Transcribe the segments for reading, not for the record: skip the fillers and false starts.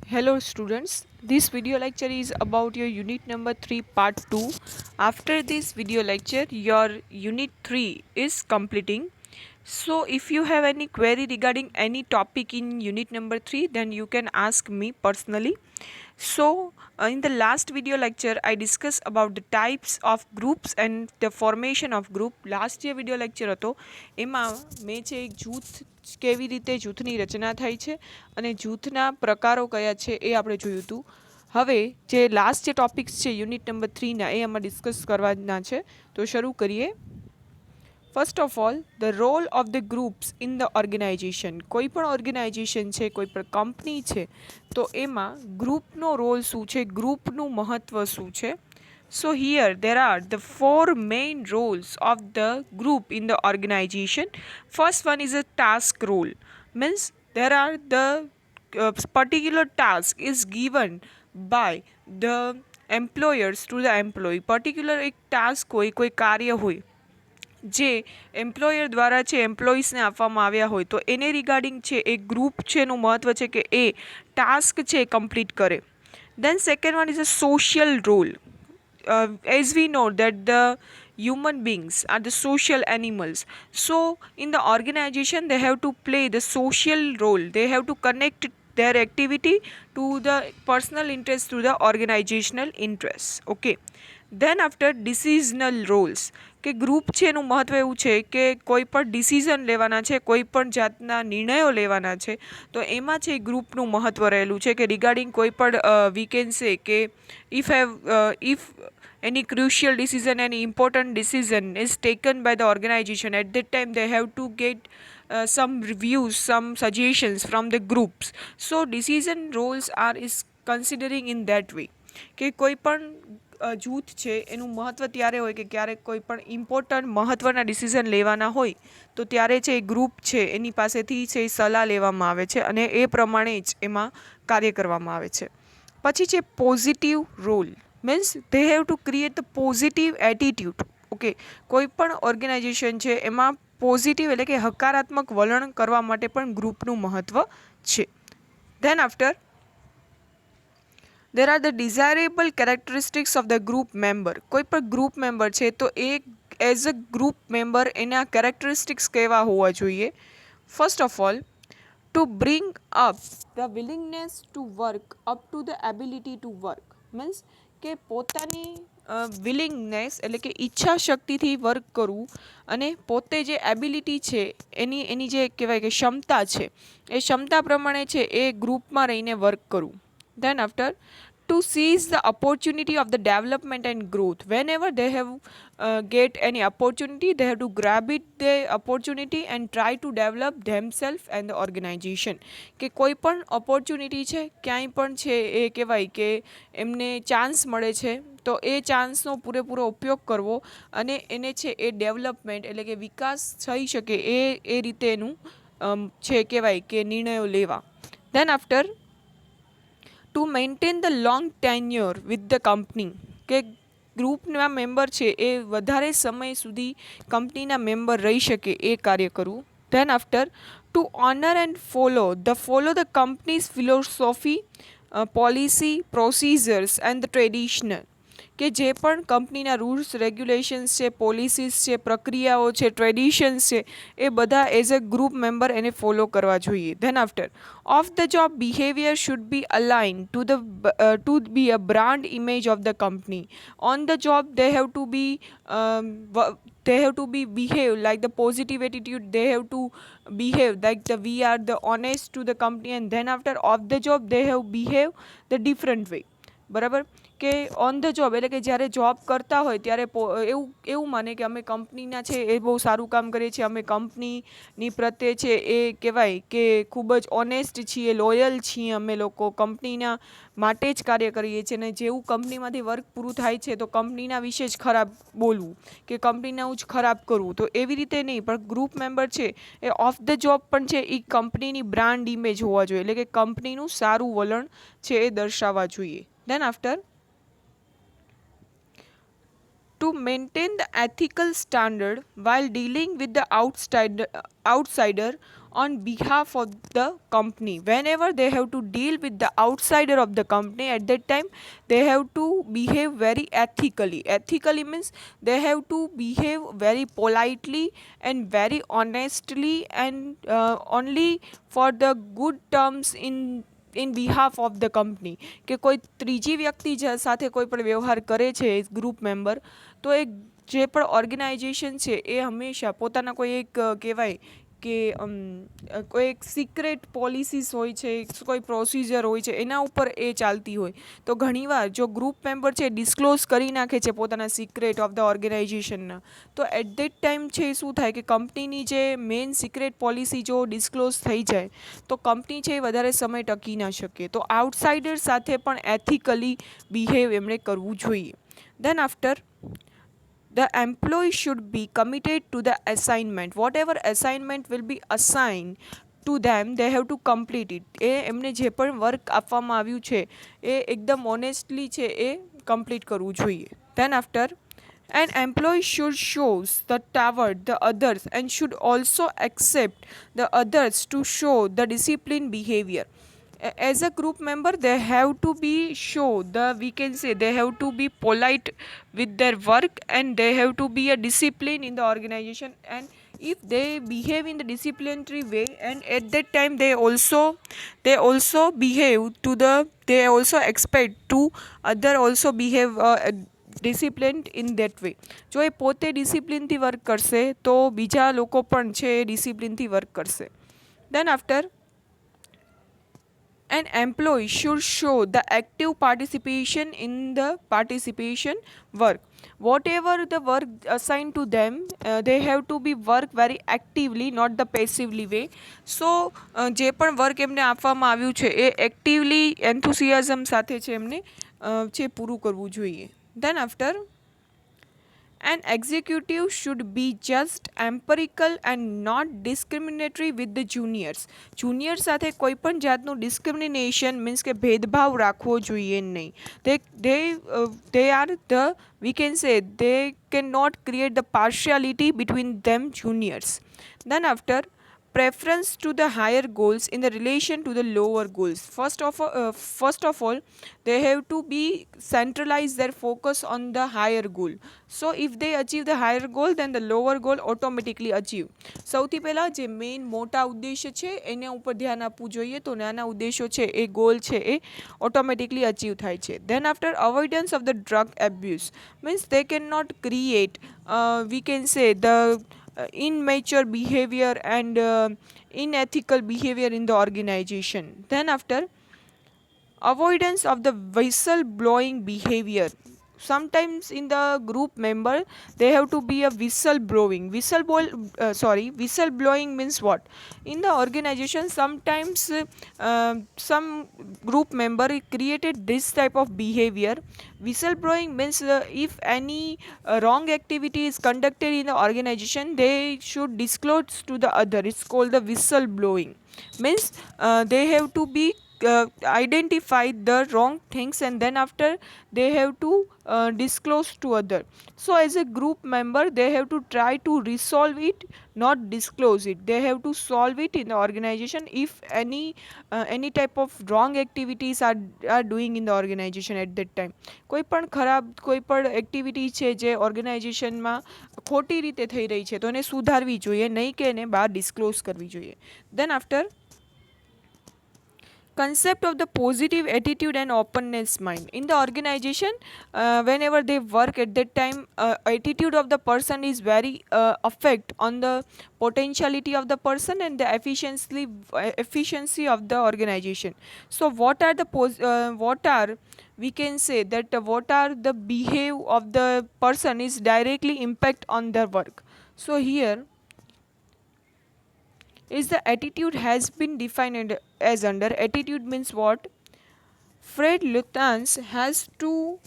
Hello students, this video lecture is about your unit number 3 part 2. After this video lecture your unit 3 is completing. So if you have any query regarding any topic in unit number 3 then you can ask me personally. In the last video lecture I discussed about the types of groups and the formation of group. Last year video lecture હતો એમાં મેં છે એક જૂથ કેવી રીતે જૂથની રચના થાય છે અને જૂથના પ્રકારો કયા છે એ આપણે જોયું હતું. હવે જે લાસ્ટ જે ટોપિક્સ છે યુનિટ નંબર 3ના એ આમાં ડિસ્કસ કરવાના છે. તો શરૂ કરીએ. First of all the role of the groups in the organisation. કોઈ પણ ઓર્ગેનાઇઝેશન છે, કોઈ પણ કંપની છે, તો એમાં ગ્રુપનો રોલ શું છે, ગ્રુપનું મહત્ત્વ શું છે. So here there are the four main roles of the group in the organization. First one is a task role. Means there are the particular task is given by the employers to the employee. Particular એક task હોય, કોઈ કાર્ય હોય જે employer દ્વારા છે એમ્પ્લોઈઝને આપવામાં આવ્યા હોય તો એને રિગાર્ડિંગ છે એ ગ્રુપ છે એનું મહત્ત્વ છે કે એ ટાસ્ક છે એ કમ્પ્લીટ કરે. Then second one is a social role. As we know that the human beings are the social animals, so in the organization they have to play the social role. They have to connect their activity to the personal interest, to the organizational interests. Okay, then after decisional roles, કે group છે એનું મહત્ત્વ એવું છે કે કોઈ પણ decision લેવાના છે, કોઈ પણ જાતના નિર્ણયો લેવાના છે તો એમાં છે ગ્રુપનું મહત્ત્વ રહેલું છે કે રિગાર્ડિંગ કોઈ પણ વી કેન સે કે if any crucial decision, any important decision is taken by the organization, at that time they have to get some reviews, some suggestions from the groups. So decision roles are is considering in that way કે કોઈ પણ જૂથ છે એનું મહત્ત્વ ત્યારે હોય કે ક્યારેક કોઈ પણ ઇમ્પોર્ટન્ટ મહત્ત્વના ડિસિઝન લેવાના હોય તો ત્યારે છે એ ગ્રુપ છે એની પાસેથી છે એ સલાહ લેવામાં આવે છે અને એ પ્રમાણે જ એમાં કાર્ય કરવામાં આવે છે. પછી છે positive role. Means they have to create the positive attitude. Okay, કોઈ પણ ઓર્ગેનાઇઝેશન છે એમાં પોઝિટિવ એટલે કે હકારાત્મક વલણ કરવા માટે પણ ગ્રુપનું મહત્ત્વ છે. Than after there are the desirable characteristics of the group member. કોઈ પણ ગ્રુપ મેમ્બર છે તો એ એઝ અ ગ્રુપ મેમ્બર એના કેરેક્ટરિસ્ટિક્સ કેવા હોવા જોઈએ. First of all to bring up the willingness to work up to the ability to work. Means કે પોતાની વિલિંગનેસ એટલે કે ઈચ્છા શક્તિથી વર્ક કરવું અને પોતે જે એબિલિટી છે એની જે કહેવાય કે ક્ષમતા છે એ ક્ષમતા પ્રમાણે છે એ ગ્રુપમાં રહીને વર્ક કરવું. Then after to seize the opportunity of the development and growth. Whenever they have get any opportunity, they have to grab it the opportunity and try to develop themselves and the organization. કે કોઈ પણ opportunity છે ક્યાંય પણ છે એ કહેવાય કે એમને ચાન્સ મળે છે તો એ ચાન્સનો પૂરેપૂરો ઉપયોગ કરવો અને એને છે એ ડેવલપમેન્ટ એટલે કે વિકાસ થઈ શકે એ રીતે એનું છે કહેવાય કે નિર્ણયો લેવા. Then after to maintain the long tenure with the company. કે ગ્રુપના મેમ્બર છે એ વધારે સમય સુધી કંપનીના મેમ્બર રહી શકે એ કાર્ય કરવું. Then after to honour and follow the company's philosophy, policy, procedures and the traditional. કે જે પણ કંપનીના રૂલ્સ રેગ્યુલેશન્સ છે, પોલિસીસ છે, પ્રક્રિયાઓ છે, ટ્રેડિશન્સ છે એ બધા એઝ અ ગ્રુપ મેમ્બર એને ફોલો કરવા જોઈએ. Then after of the job behaviour should be align to be a brand image of the company. On the job they have to be behave like the positive attitude. They have to behave like we are the honest to the company, and then after off the job they have behave the different way. બરાબર કે on the job એટલે કે જ્યારે job કરતા હોય ત્યારે એવું માને કે અમે કંપનીના છે એ બહુ સારું કામ કરીએ છીએ, અમે કંપનીની પ્રત્યે છે એ કહેવાય કે ખૂબ જ ઓનેસ્ટ છીએ, લોયલ છીએ, અમે લોકો કંપનીના માટે જ કાર્ય કરીએ છીએ અને જેવું કંપનીમાંથી વર્ક પૂરું થાય છે તો કંપનીના વિશે જ ખરાબ બોલવું કે કંપનીનું જ ખરાબ કરવું. તો એવી રીતે નહીં, પણ ગ્રુપ મેમ્બર છે એ ઓફ ધ જોબ પણ છે એ કંપનીની બ્રાન્ડ ઇમેજ હોવા જોઈએ એટલે કે કંપનીનું સારું વલણ છે એ દર્શાવવા જોઈએ. Then after to maintain the ethical standard while dealing with the outsider on behalf of the company. Whenever they have to deal with the outsider of the company, at that time they have to behave very ethically means they have to behave very politely and very honestly, and only for the good terms in behalf of the company. કે કોઈ ત્રીજી વ્યક્તિ સાથે કોઈ પણ વ્યવહાર કરે છે ગ્રુપ મેમ્બર, તો એ જે પણ ઓર્ગેનાઇઝેશન છે એ હંમેશા પોતાના કોઈ એક કહેવાય કે કોઈ એક સિક્રેટ પોલિસીસ હોય છે, કોઈ પ્રોસિજર હોય છે, એના ઉપર એ ચાલતી હોય. તો ઘણીવાર જો ગ્રુપ મેમ્બર છે ડિસ્ક્લોઝ કરી નાખે છે પોતાના સિક્રેટ ઓફ ધ ઓર્ગેનાઇઝેશનના, તો એટ ધેટ ટાઈમ છે શું થાય કે કંપનીની જે મેઇન સિક્રેટ પોલિસી જો ડિસ્ક્લોઝ થઈ જાય તો કંપની છે એ વધારે સમય ટકી ના શકે. તો આઉટસાઇડર સાથે પણ એથિકલી બિહેવ એમણે કરવું જોઈએ. Then after, the employee should be committed to the assignment. Whatever assignment will be assigned to them, they have to complete it. એ એમને જે પણ વર્ક આપવામાં આવ્યું છે એ એકદમ ઓનેસ્ટલી છે એ કમ્પ્લીટ કરવું જોઈએ. Then after, an employee should show the toward the others and should also accept the others to show the disciplined behavior. As a group member they have to be show the, we can say, they have to be polite with their work, and they have to be a discipline in the organization. And if they behave in the disciplinary way, and at that time they also behave to the, they also expect to other also behave disciplined in that way. જો એ પોતે ડિસિપ્લિનથી work કરશે તો બીજા લોકો પણ છે એ ડિસિપ્લિનથી work કરશે. Then after, an employee should show the active participation in the participation work. Whatever the work assigned to them, they have to be work very actively, not the passively way. So જે પણ work એમને આપવામાં આવ્યું છે એ actively એન્થુસિયાઝમ સાથે છે એમને છે પૂરું કરવું જોઈએ. Then after, an executive should be just empirical and not discriminatory with the juniors. Junior સાથે કોઈ પણ જાતનું ડિસ્ક્રિમિનેશન મીન્સ કે ભેદભાવ રાખવો જોઈએ નહીં. they are the, we can say, they cannot create the partiality between them juniors. Then after, preference to the higher goals in the relation to the lower goals. First of all, they have to be centralize their focus on the higher goal. So if they achieve the higher goal, then the lower goal automatically achieve. સૌથી પહેલાં જે main મોટા ઉદ્દેશ્ય છે એના ઉપર ધ્યાન આપવું જોઈએ, તો નાના ઉદ્દેશો છે એ ગોલ છે એ ઓટોમેટિકલી અચીવ થાય છે. Then after, avoidance of the drug abuse means they cannot create, we can say, the immature behavior and unethical behavior in the organization. Then after, avoidance of the whistle blowing behavior. Sometimes in the group member they have to be a whistle blowing means what, in the organization sometimes some group member created this type of behavior. Whistle blowing means if any wrong activity is conducted in the organization, they should disclose to the other. It's called the whistle blowing. Means they have to be identify the wrong things, and then after they have to disclose to other. So as a group member they have to try to resolve it, not disclose it. They have to solve it in the organization if any type of wrong activities are doing in the organization at that time. કોઈ પણ ખરાબ કોઈ પણ activity છે જે ઓર્ગેનાઇઝેશનમાં ખોટી રીતે થઈ રહી છે તો એને સુધારવી જોઈએ, નહીં કે એને બહાર ડિસ્ક્લોઝ કરવી જોઈએ. Then after, concept of the positive attitude and openness mind in the organization. Whenever they work at that time, attitude of the person is very affect on the potentiality of the person and the efficiency of the organization. So what are the we can say that what are the behave of the person is directly impact on their work. So here is the attitude has been defined as under. Attitude means what? Fred Luthans has to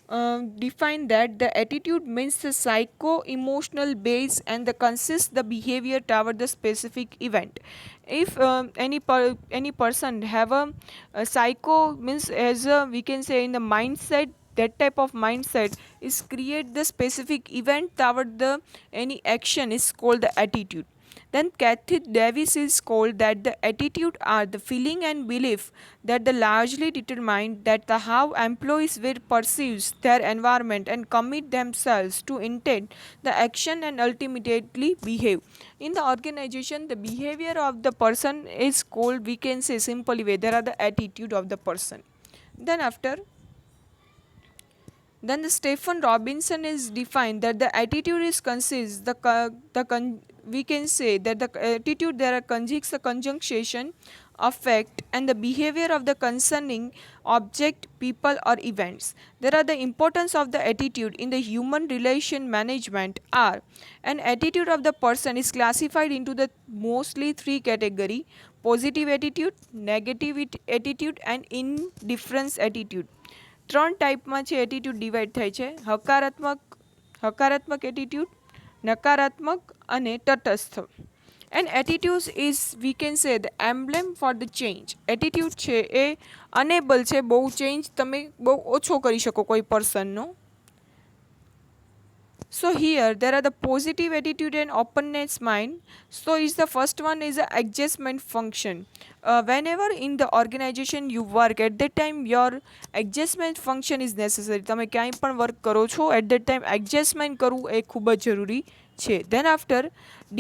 define that the attitude means the psycho-emotional base and the consists the behavior toward the specific event. If any person have a psycho means as a, we can say, in the mindset, that type of mindset is create the specific event toward the any action is called the attitude. Then Kathy Davis is called that the attitude are the feeling and belief that the largely determine that the how employees will perceive their environment and commit themselves to intent the action and ultimately behave. In the organization, the behavior of the person is called, we can say simply way, there are the attitude of the person. Then after, then the Stephen Robinson is defined that the attitude is consists we can say that the attitude there are conjuncts the conjunction, affect and the behavior of the concerning object, people or events. There are the importance of the attitude in the human relation management are, an attitude of the person is classified into the mostly three category: positive attitude, negative attitude and indifference attitude. ત્રણ ટાઈપમાં છે attitude divide થાય છે: હકારાત્મક attitude, નકારાત્મક અને તટસ્થ. And attitude is, we can say the emblem for the change. Attitude છે એ અનેબલ છે, બહુ ચેન્જ તમે બહુ ઓછો કરી શકો કોઈ પર્સનનો. So here there are the positive attitude and openness mind. So is the first one is the adjustment function. Whenever in the organization you work, at that time your adjustment function is necessary. તમે ક્યાંય પણ work કરો છો, at that time adjustment કરવું એ ખૂબ જ જરૂરી છે. Then after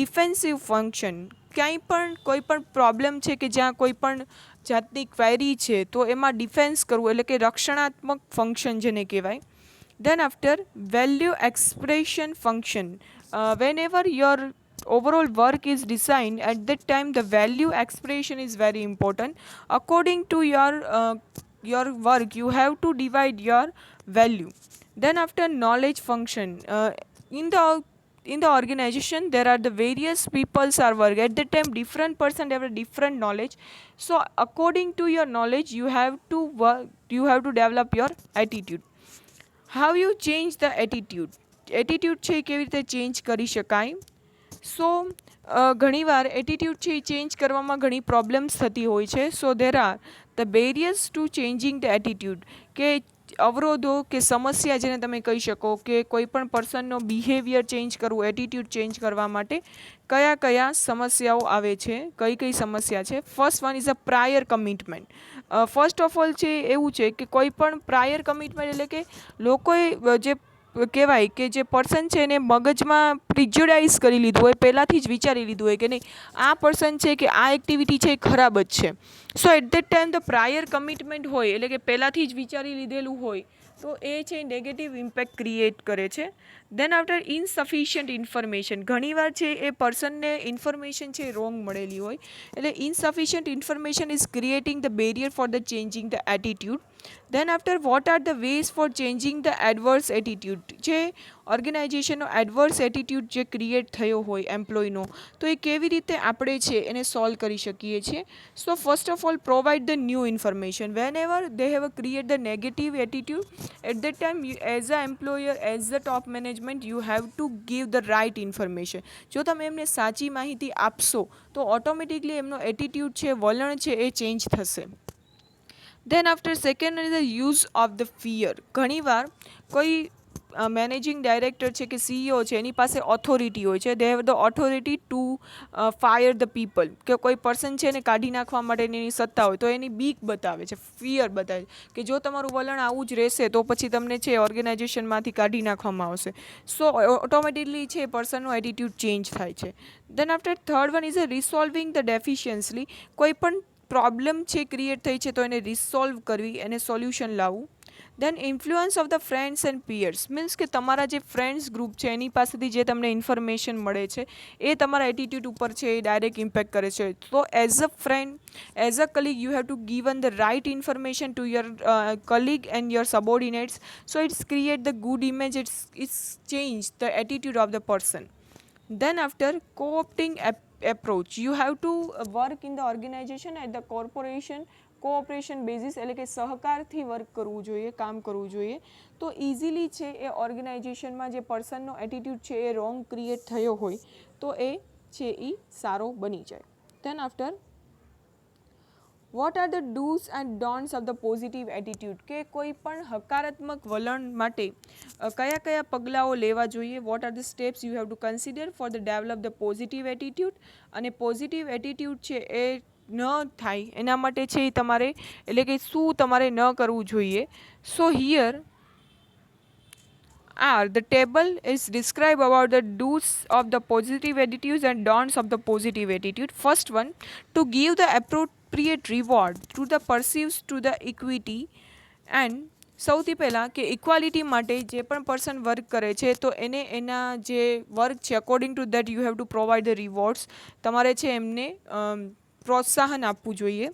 defensive function, ક્યાંય પણ કોઈ પણ પ્રોબ્લેમ છે કે જ્યાં કોઈ પણ જાતની ક્વેરી છે તો એમાં ડિફેન્સ કરવું એટલે કે રક્ષણાત્મક ફંક્શન જેને કહેવાય. Then after value expression function, whenever your overall work is designed, at that time the value expression is very important. According to your work you have to divide your value. Then after knowledge function, in the organization there are the various peoples are work, at that time different person have a different knowledge. So according to your knowledge you have to work, you have to develop your attitude. How you change the attitude. Attitude છે એ કેવી રીતે change કરી શકાય? સો ઘણીવાર attitude છે એ change કરવામાં ઘણી પ્રોબ્લેમ્સ થતી હોય છે. So there are the barriers to changing the attitude, કે અવરોધો કે સમસ્યા જેને તમે કહી શકો કે કોઈ પણ પર્સનનો બિહેવિયર ચેન્જ કરવું, એટીટ્યૂડ ચેન્જ કરવા માટે કયા કયા સમસ્યાઓ આવે છે, કઈ કઈ સમસ્યા છે. First one is a prior commitment. First of all છે એવું છે કે કોઈ પણ પ્રાયર કમિટમેન્ટ એટલે કે લોકોએ જે કહેવાય કે જે પર્સન છે એને મગજમાં પ્રિજ્યુડાઇઝ કરી લીધું હોય, પહેલાંથી જ વિચારી લીધું હોય કે નહીં આ પર્સન છે કે આ એક્ટિવિટી છે એ ખરાબ જ છે. So at that time the prior commitment હોય એટલે કે પહેલાંથી જ વિચારી લીધેલું હોય તો એ છે નેગેટિવ ઇમ્પેક્ટ ક્રિએટ કરે છે. દેન આફ્ટર ઇનસફિશિયન્ટ ઇન્ફોર્મેશન, ઘણીવાર છે એ પર્સનને ઇન્ફોર્મેશન છે રોંગ મળેલી હોય, એટલે insufficient information is creating the barrier for the changing the attitude. Then after what are the ways for changing the adverse attitude. જે ઓર્ગેનાઇઝેશનનો એડવર્સ એટીટ્યૂડ જે ક્રિએટ થયો હોય એમ્પ્લોયનો, તો એ કેવી રીતે આપણે છે એને સોલ્વ કરી શકીએ છીએ. So first of all provide the new information. Whenever they have create the negative attitude, at that time you, as a employer, as the top management, you have to give the right information. જો તમે એમને સાચી માહિતી આપશો તો automatically એમનો attitude છે, વલણ છે એ ચેન્જ થશે. Then after second is the use of the fear. ઘણીવાર કોઈ મેનેજિંગ ડાયરેક્ટર છે કે સીઈઓ છે એની પાસે ઓથોરિટી હોય છે, they have the authority two fire the people, કે કોઈ પર્સન છે એને કાઢી નાખવા માટેની એની સત્તા હોય તો એની બીક બતાવે છે, ફિયર બતાવે છે કે જો તમારું વલણ આવું જ રહેશે તો પછી તમને છે ઓર્ગેનાઇઝેશનમાંથી કાઢી નાખવામાં આવશે. સો ઓટોમેટિકલી છે પર્સનનો એટીટ્યૂડ ચેન્જ થાય છે. Then after third one is a resolving the deficiency. કોઈ પણ પ્રોબ્લેમ છે ક્રિએટ થઈ છે તો એને રિસોલ્વ કરવી, એને સોલ્યુશન લાવવું. Then influence of the friends and peers, means કે તમારા જે ફ્રેન્ડ્સ ગ્રુપ છે એની પાસેથી જે તમને ઇન્ફોર્મેશન મળે છે એ તમારા એટીટ્યૂડ ઉપર છે એ ડાયરેક્ટ ઇમ્પેક્ટ કરે છે. તો as a friend, as a colleague you have to given the right information to your colleague and your subordinates. So it's create the good image, it's change the attitude of the person. Then after co-opting approach, you have to work in the organization at the corporation cooperation basis, એટલે કે સહકારથી work કરવું જોઈએ, કામ કરવું જોઈએ. તો easily છે એ ઓર્ગેનાઇઝેશનમાં જે પર્સનનો એટીટ્યૂડ છે એ રોંગ ક્રિએટ થયો હોય તો એ છે એ સારો બની જાય. Then after what are the do's and don'ts of the positive attitude, કે કોઈ પણ હકારાત્મક વલણ માટે કયા કયા પગલાઓ લેવા જોઈએ. Vote are the steps you have two consider for the develop the positive attitude. અને પોઝિટિવ એટીટ્યૂડ છે એ ન થાય એના માટે છે એ તમારે એટલે કે શું તમારે ન કરવું જોઈએ. સો here are the table is describe about the do's of the positive attitudes and don'ts of the positive attitude. First one, to give the appropriate reward to the perceives to the equity and સૌથી પહેલાં કે equality માટે જે પણ person work કરે છે તો એને એના જે વર્ક છે according to that you have two provide the rewards, તમારે છે એમને પ્રોત્સાહન આપવું જોઈએ.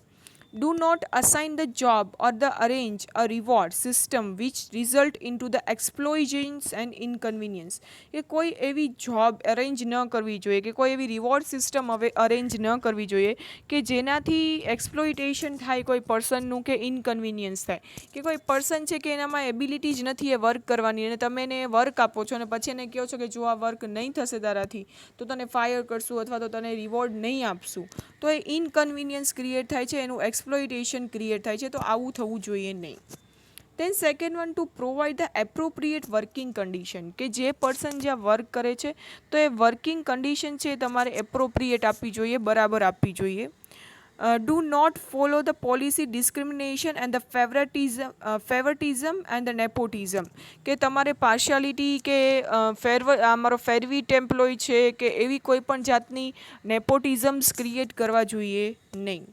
Do not assign the job or the arrange a reward system which result into the explosions and inconvenience. કે કોઈ એવી જોબ અરેન્જ ન કરવી જોઈએ કે કોઈ એવી રિવોર્ડ સિસ્ટમ હવે અરેન્જ ન કરવી જોઈએ કે જેનાથી એક્સપ્લોઇટેશન થાય કોઈ પર્સનનું કે ઇનકન્વિનિયન્સ થાય, કે કોઈ પર્સન છે કે એનામાં એબિલિટી જ નથી એ વર્ક કરવાની અને તમે એને વર્ક આપો છો અને પછી એને કહો છો કે જો આ વર્ક નહીં થશે તારાથી તો તને ફાયર કરશું અથવા તો તને રિવોર્ડ નહીં આપશું, તો એ ઇનકન્વિનિયન્સ ક્રિએટ થાય છે, એનું એક્સપ્લોઇટેશન ક્રિએટ થાય છે, તો આવું થવું જોઈએ નહીં. Then second one, to provide the appropriate working condition, કે જે પર્સન જ્યાં વર્ક કરે છે તો એ વર્કિંગ કન્ડિશન છે તમારે એપ્રોપ્રિએટ આપવી જોઈએ, બરાબર આપવી જોઈએ. Do not follow the policy discrimination and the favoritism and the nepotism, કે તમારે પાર્શિયાલિટી કે અમારો ફેરવીટ એમ્પ્લોય છે કે એવી કોઈ પણ જાતની નેપોટિઝમ્સ ક્રિએટ કરવા જોઈએ નહીં.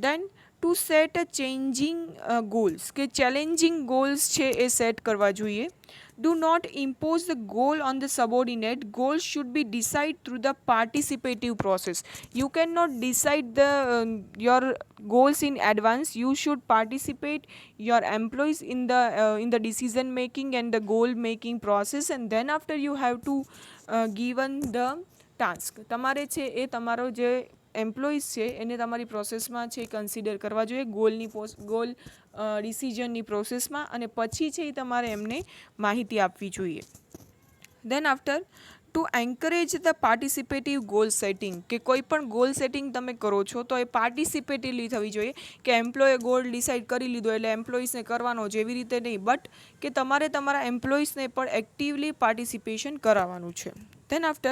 દેન ટુ સેટ અ ચેન્જિંગ ગોલ્સ, કે ચેલેન્જિંગ ગોલ્સ છે એ સેટ કરવા જોઈએ. Do not impose the goal on the subordinate. Goals should be decided through the participative process. You cannot decide your goals in advance. You should participate your employees in the decision making and the goal making process, and then after you have to given the task. તમારે છે એ તમારો જે employees છે એને તમારી પ્રોસેસમાં છે consider કરવા જોઈએ ગોલ ડિસિઝનની પ્રોસેસમાં, અને પછી છે એ તમારે એમને માહિતી આપવી જોઈએ. Then after to encourage the participative goal setting, કે કોઈ પણ ગોલ સેટિંગ તમે કરો છો તો એ પાર્ટિસિપેટિવલી થવી જોઈએ, કે એમ્પ્લોયે ગોલ ડિસાઇડ કરી લીધો એટલે એમ્પ્લોઈઝને કરવાનો જ એવી રીતે નહીં, બટ કે તમારે તમારા એમ્પ્લોઈઝને પણ એક્ટિવલી પાર્ટિસિપેશન કરાવવાનું છે. Then after,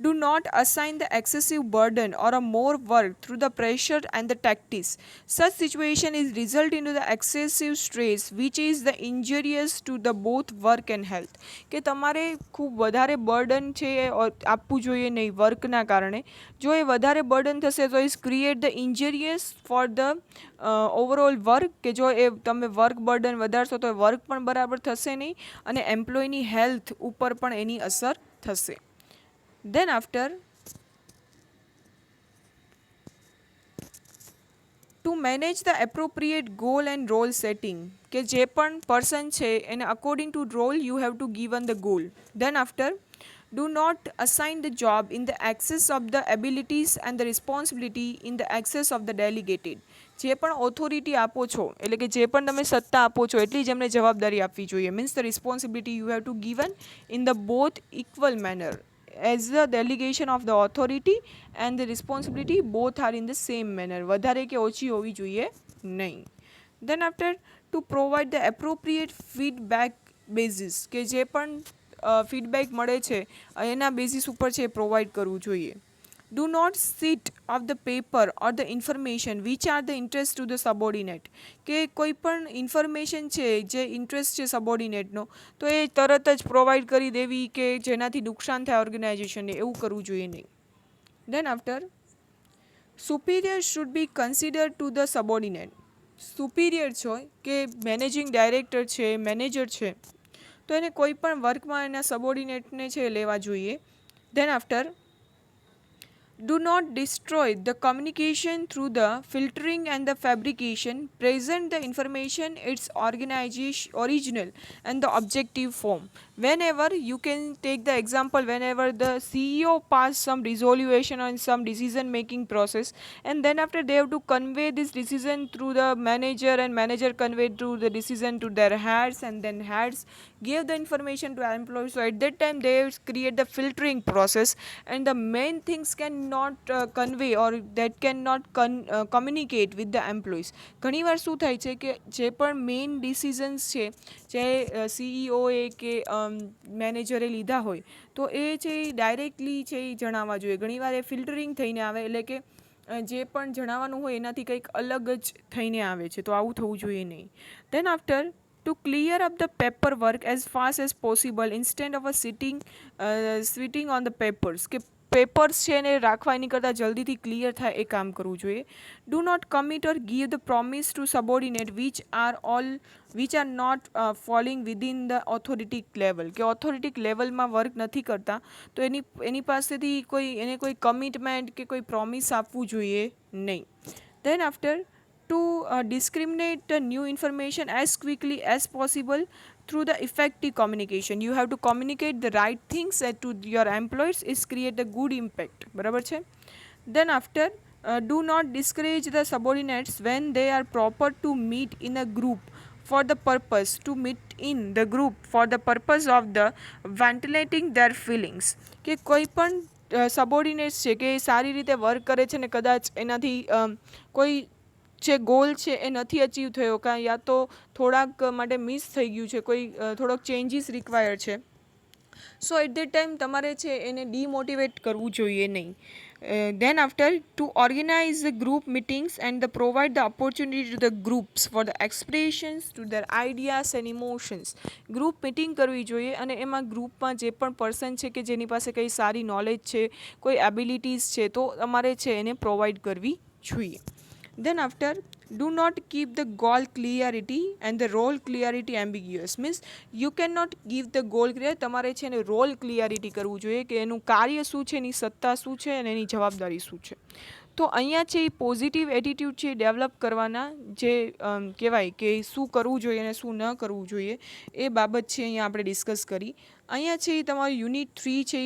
do not assign the excessive burden or a more work through the pressure and the tactics. Such situation is result into the excessive stress which is the injurious to the both work and health. કે તમારે ખૂબ વધારે burden છે એ આપવું જોઈએ નહીં વર્કના કારણે. જો એ વધારે બર્ડન થશે તો is create the ઇન્જરિયસ for the overall work, કે જો એ તમે વર્ક બર્ડન વધારશો તો વર્ક પણ બરાબર થશે નહીં અને એમ્પ્લોયની હેલ્થ ઉપર પણ એની અસર થશે. Then after, to manage the appropriate goal and role setting, કે જે પણ પર્સન છે એને according to role you have to given the goal. Then after, do not assign the job in the excess of the abilities and the responsibility in the excess of the delegated. જે પણ authority આપો છો એટલે કે જે પણ તમે સત્તા આપો છો એટલી જ એમને જવાબદારી આપવી જોઈએ. Means the responsibility you have two given in the both equal manner. As the delegation of the authority and the responsibility both are in the same manner. વધારે કે ઓછી હોવી જોઈએ નહીં. Then after, to provide the appropriate feedback basis, કે જે પણ feedback મળે છે એના બેઝિસ ઉપર છે પ્રોવાઈડ કરવું જોઈએ. Do not sit of the paper or the information which are the interest to the subordinate, કે કોઈ પણ ઇન્ફોર્મેશન છે જે ઇન્ટરેસ્ટ છે સબોર્ડિનેટનો તો એ તરત જ પ્રોવાઈડ કરી દેવી કે જેનાથી નુકસાન થાય ઓર્ગેનાઇઝેશનને, એવું કરવું જોઈએ નહીં. Then after, superior should be consider to the subordinate. Superior છે કે મેનેજિંગ ડાયરેક્ટર છે, મેનેજર છે, તો એને કોઈ પણ વર્કમાં એના સબોર્ડિનેટને છે લેવા જોઈએ. Then after, do not destroy the communication through the filtering and the fabrication. Present the information its organization original and the objective form. Whenever you can take the example, whenever the CEO pass some resolution on some decision making process, and then after they have to convey this decision through the manager, and manager convey through the decision to their heads, and then heads give the information to employees. So at that time they create the filtering process, and the main things can not convey or that can not communicate with the employees. ઘણીવાર શું થાય છે કે જે પણ main decisions છે જે સીઈઓએ કે મેનેજરે લીધા હોય તો એ છે એ ડાયરેક્ટલી છે એ જણાવવા જોઈએ. ઘણીવાર એ ફિલ્ટરિંગ થઈને આવે, એટલે કે જે પણ જણાવવાનું હોય એનાથી કંઈક અલગ જ થઈને આવે છે, તો આવું થવું જોઈએ નહીં. Then after to clear up the paperwork as fast as possible instead of sitting on the papers, કે પેપર્સ છે એને રાખવા એની કરતાં જલ્દીથી ક્લિયર થાય એ કામ કરવું જોઈએ. Do not commit or give the promise to subordinate which are not falling within the authority level, કે ઓથોરિટિક લેવલમાં વર્ક નથી કરતા તો એની પાસેથી એને કોઈ કમિટમેન્ટ કે કોઈ પ્રોમિસ આપવું જોઈએ નહીં. Then after to discriminate the new information as quickly as possible through the effective communication. You have to communicate the right things to your employees is create a good impact. બરાબર છે. Then after do not discourage the subordinates when they are proper to meet in a group for the purpose of the ventilating their feelings. કે કોઈ પણ સબોર્ડિનેટ્સ છે કે સારી રીતે work કરે છે ને કદાચ એનાથી કોઈ જે ગોલ છે એ નથી અચીવ થયો, કાં યા તો થોડાક માટે મિસ થઈ ગયું છે, કોઈ થોડોક ચેન્જીસ રિક્વાયર છે, સો એટ ધેટ ટાઈમ તમારે છે એને ડીમોટિવેટ કરવું જોઈએ નહીં. Then after to organise the group meetings and the provide the opportunity to the groups for the expressions to their ideas and emotions. Group meeting કરવી જોઈએ અને એમાં ગ્રુપમાં જે પણ પર્સન છે કે જેની પાસે કંઈ સારી નોલેજ છે, કોઈ એબિલિટીઝ છે, તો તમારે છે એને પ્રોવાઈડ કરવી જોઈએ. Then after do not keep the goal clarity and the role clarity ambiguous, means you cannot give the goal clarity, તમારે છે ને રોલ ક્લિયરિટી કરવું જોઈએ કે એનું કાર્ય શું છે, એની સત્તા શું છે અને એની જવાબદારી શું છે. તો અહીંયા છે એ પોઝિટિવ એટીટ્યૂડ છે ડેવલપ કરવાના, જે કહેવાય કે શું કરવું જોઈએ અને શું ન કરવું જોઈએ એ બાબત છે અહીંયા આપણે ડિસ્કસ કરી. અહીંયા છે એ તમારું યુનિટ 3 છે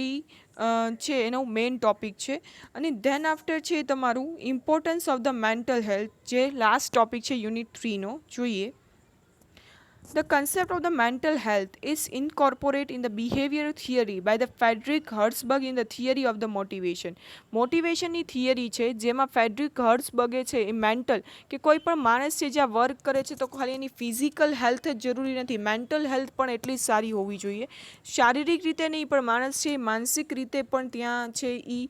એ એનો મેઇન ટોપિક છે. અને ધેન આફ્ટર છે તમારું importance of the mental health, જે લાસ્ટ ટોપિક છે યુનિટ 3નો જોઈએ. The concept of the mental health is incorporated in the behavioral theory by the Frederick Herzberg in the theory of the motivation. મોટિવેશનની theory છે જેમાં Frederick હર્ટ્ઝબર્ગે છે એ mental કે કોઈ પણ માણસ છે જ્યાં વર્ક કરે છે તો ખાલી એની ફિઝિકલ હેલ્થ જ જરૂરી નથી, મેન્ટલ હેલ્થ પણ એટલી જ સારી હોવી જોઈએ. શારીરિક રીતે નહીં પણ માણસ છે માનસિક રીતે પણ ત્યાં છે એ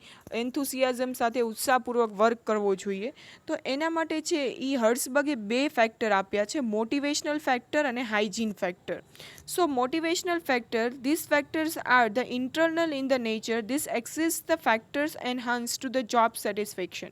એન્થુસિયાઝમ સાથે ઉત્સાહપૂર્વક વર્ક કરવો જોઈએ. તો એના માટે છે એ હર્ટ્ઝબર્ગે 2 ફેક્ટર આપ્યા છે, મોટિવેશનલ ફેક્ટર અને hygiene factor. So motivational factor, these factors are the internal in the nature, this exists the factors enhance to the job satisfaction.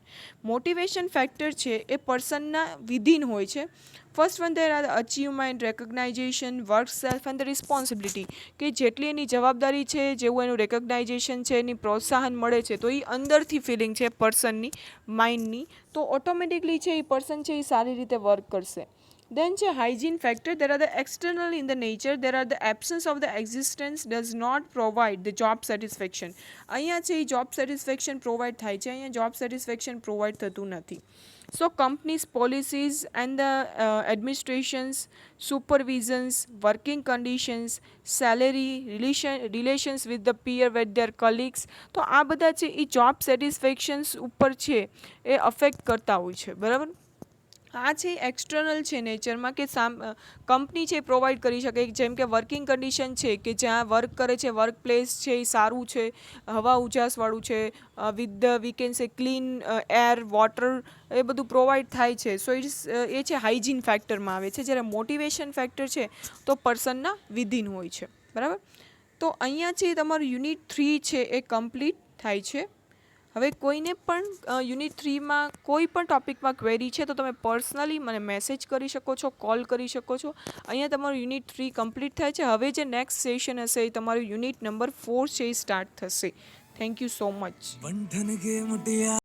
Motivation factor છે એ પર્સનના વિધિન હોય છે. First one there are the achievement, recognition, work self and the responsibility, કે જેટલી એની જવાબદારી છે, જેવું એનું રેકગ્નાઇઝેશન છે, એની પ્રોત્સાહન મળે છે, તો એ અંદરથી ફિલિંગ છે પર્સનની માઇન્ડની, તો ઓટોમેટિકલી છે એ પર્સન છે એ સારી રીતે વર્ક કરશે. Then છે hygiene factor, there are the external in the nature, there are the absence of the existence does not provide the job satisfaction. અહીંયા છે એ job satisfaction provide થાય છે, અહીંયા job satisfaction provide થતું નથી. So companies policies and the administrations, supervisions, working conditions, salary, relations with the peer with their colleagues, તો આ બધા છે એ job satisfactions ઉપર છે એ અફેક્ટ કરતા હોય છે. બરાબર. આ છે એક્સટર્નલ છે નેચરમાં, કે કંપની છે પ્રોવાઈડ કરી શકે, જેમ કે વર્કિંગ કન્ડિશન છે કે જ્યાં વર્ક કરે છે, વર્ક પ્લેસ છે એ સારું છે, હવા ઉજાસવાળું છે, with the we can say clean air, water, એ બધું પ્રોવાઈડ થાય છે. સો એ છે હાઇજીન ફેક્ટરમાં આવે છે. જ્યારે મોટિવેશન ફેક્ટર છે તો પર્સનના વિધિન હોય છે. બરાબર. તો અહીંયા છે તમારું યુનિટ 3 છે એ કમ્પ્લીટ થાય છે. હવે કોઈને પણ યુનિટ 3માં કોઈ પણ ટૉપિકમાં ક્વેરી છે તો તમે પર્સનલી મને મેસેજ કરી શકો છો, કોલ કરી શકો છો. અહીંયા તમારું યુનિટ 3 કમ્પ્લીટ થાય છે. હવે જે નેક્સ્ટ સેશન હશે એ તમારું યુનિટ નંબર 4 છે એ સ્ટાર્ટ થશે. Thank you so much.